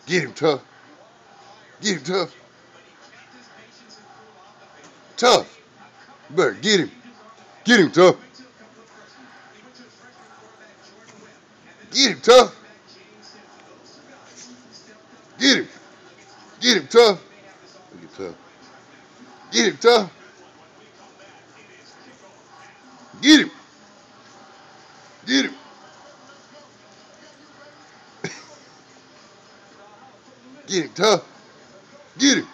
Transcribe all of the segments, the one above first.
Get him, Tough. Get him, Tough. Tough. You better get him. Get him, Tough. Get him, Tough. Get him. Get him, Tough. Look at Tough. Get him, Tough. Get him. Get him. Get him, Tough. Get him.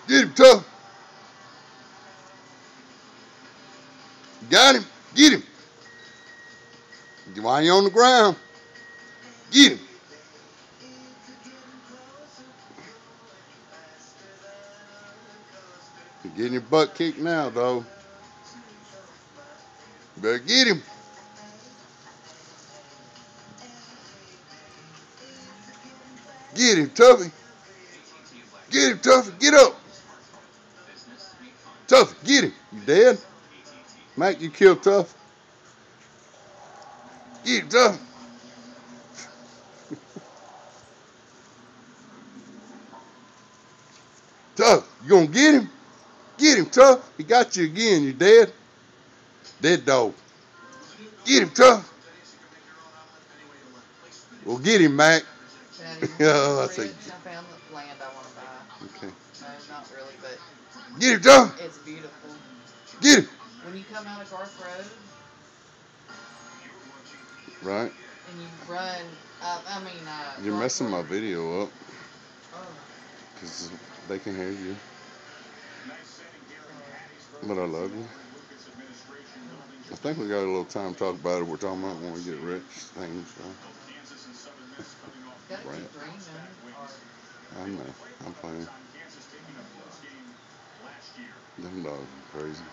Get him, Tough. Got him. Get him. Why are you on the ground? Get him. You're getting your butt kicked now, though. You better get him. Get him, Tuffy. Get him, Tuffy. Get up. Tuffy, get him. You dead? Mac, you killed Tuff. Get him, Tuff. Tuff, you gonna get him? Get him, Tuff. He got you again. You dead? Dead dog. Get him, Tuff. Well, get him, Mac. Oh, I found the land I want to buy. Okay. No, not really, but get him, Tuff. It's beautiful. Get him. When you come out of Garth Road, right, and you run up, you're Garth messing Road. my video up. Oh. Because they can hear you. But I love you. I think we got a little time to talk about it. We're talking about when we get rich things. Right. I know. I'm playing. Them dogs are crazy.